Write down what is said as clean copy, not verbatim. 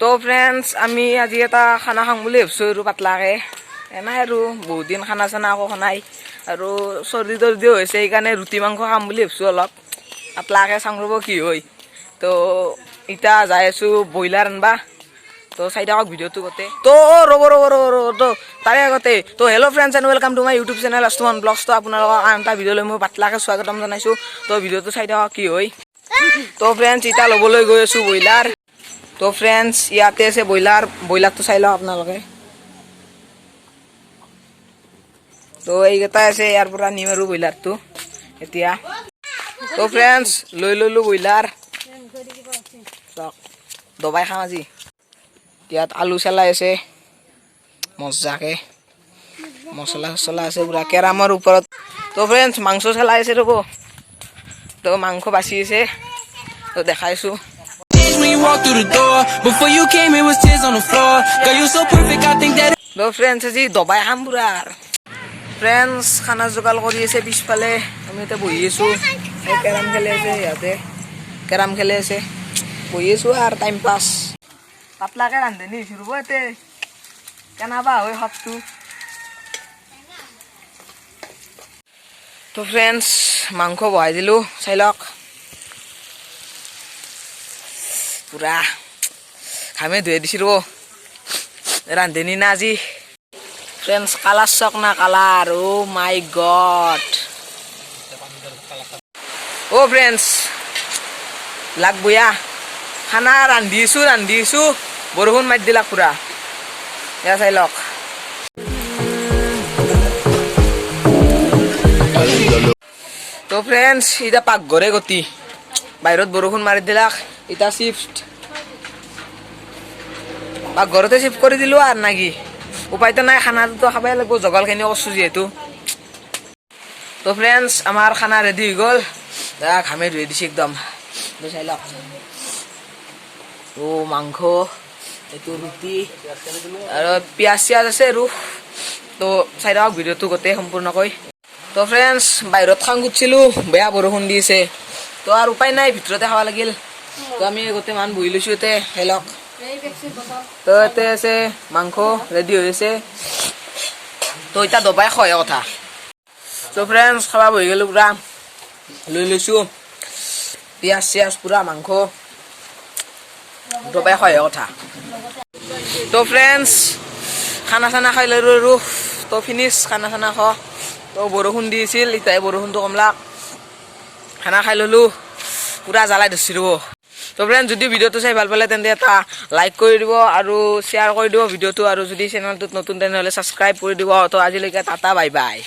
তো ফ্ৰেণ্ডছ আমি আজি এটা খানা খাম বুলি ভাবিছোঁ আৰু পাতলাকৈ এনাই আৰু বহুত দিন খানা চানা আকৌ খানাই আৰু চৰ্দি তৰ্দিও হৈছে সেইকাৰণে ৰুটি মাংস খাম বুলি ভাবিছোঁ অলপ পাতলাকৈ চাং ৰ'ব কি হয় তো এতিয়া যাই আছোঁ ব্ৰইলাৰ আনবা তো চাই থাকক ভিডিঅ'টো গোটেই তো ৰ'ব তো তাৰে আগতে তো hello' friends and welcome to my YouTube channel Ashtuman vlogs তো আপোনালোকক আন এটা ভিডিঅ'লৈ মই পাতলাকৈ স্বাগতম জনাইছোঁ তো ভিডিঅ'টো চাই থাকক কি হয় তো ফ্ৰেণ্ডছ এতিয়া ল'বলৈ গৈ আছোঁ ব্ৰইলাৰ তো ফ্ৰেণ্ডছ ইয়াতে আছে ব্ৰইলাৰটো চাই লওক আপোনালোকে তো এইকেইটা আছে ইয়াৰ পৰা নিম আৰু ব্ৰইলাৰটো এতিয়া তো ফ্ৰেণ্ডছ লৈ ল'লোঁ ব্ৰইলাৰ চাওক দবাই খাম আজি ইয়াত আলু চেলাই আছে মজাকৈ মছলা চছলা আছে পুৰা কেৰামৰ ওপৰত তো ফ্ৰেণ্ডছ মাংস চেলাই আছে ৰ'ব তো মাংস বাচি আছে তো দেখাইছোঁ When you walk through the door, before you came it was tears on the floor. Girl, you so perfect, I think that. তো ফ্ৰেণ্ডছ আজি দবাই খাম পুৰা ফ্ৰেণ্ডছ খানা যোগাৰ কৰি আছে পিছফালে আমি এতিয়া বহি আছোঁ কেৰাম খেলি আছে ইয়াতে কেৰাম খেলি আছে বহি আছোঁ আৰু টাইম পাছ পাতলাকৈ ৰান্ধনি হৈছোঁ ৰ'ব ইয়াতে কেনেবা হয় সবটো তো ফ্ৰেণ্ডছ মাংস বহাই দিলোঁ চাই লওক পুৰা ঘামে ধুই দিছোঁ ৰ'ব ৰান্ধনি না আজি ফ্ৰেণ্ডছ কালাৰ চক না কালাৰ অ' মাই গড অ' ফ্ৰেণ্ডছ লাগ বয়া খানা ৰান্ধিছোঁ বৰষুণ মাৰি দিলাক পুৰা এয়া চাই লওক তো ফ্ৰেণ্ডছ এতিয়া পাকঘৰে গতি বাহিৰত বৰষুণ মাৰি দিলাক এতিয়া চিফ্ট পাকঘৰতে চিফ্ট কৰি দিলোঁ আৰু নাকি উপায়তো নাই খানাটোতো খাবই লাগিব জগালখিনি কৰিছোঁ যিহেতু তো ফ্ৰেণ্ডছ আমাৰ খানা ৰেডি হৈ গ'ল ঘামে ধুই দিছে একদম চাই লওক অ' মাংস এইটো ৰুটি আৰু পিঁয়াজ চিয়াজ আছে আৰু তো চাই থাকক ভিডিঅ'টো গোটেই সম্পূৰ্ণকৈ তো ফ্ৰেণ্ডছ বাহিৰত খাং গুঠিছিলোঁ বেয়া বৰষুণ দি আছে তো আৰু উপায় নাই ভিতৰতে খাব লাগিল তো আমি গোটেই মান বহি লৈছোঁ ইয়াতে চাই লওক তো ইয়াতে আছে মাংস ৰেডি হৈ আছে তো এতিয়া দবাই খোৱা কথা তো ফ্ৰেণ্ডছ খাব বহি গ'লোঁ পুৰা লৈ লৈছোঁ পিঁয়াজ চিয়াজ পুৰা মাংস দবাই খোৱা কথা তো ফ্ৰেণ্ডছ খানা চানা খাই ল'লোঁ আৰু তো ফিনিছ খানা চানা খোৱা তো বৰষুণ দি আছিল এতিয়াই বৰষুণটো কমলাক খানা খাই ল'লোঁ পুৰা জ্বালাই ধৰিছোঁ ৰ'ব তো ফ্ৰেণ্ডছ যদি ভিডিঅ'টো চাই ভাল পালে তেন্তে এটা লাইক কৰি দিব আৰু শ্বেয়াৰ কৰি দিব ভিডিঅ'টো আৰু যদি চেনেলটোত নতুন তেনেহ'লে ছাবস্ক্ৰাইব কৰি দিব তো আজিলৈকে টাটা বাই বাই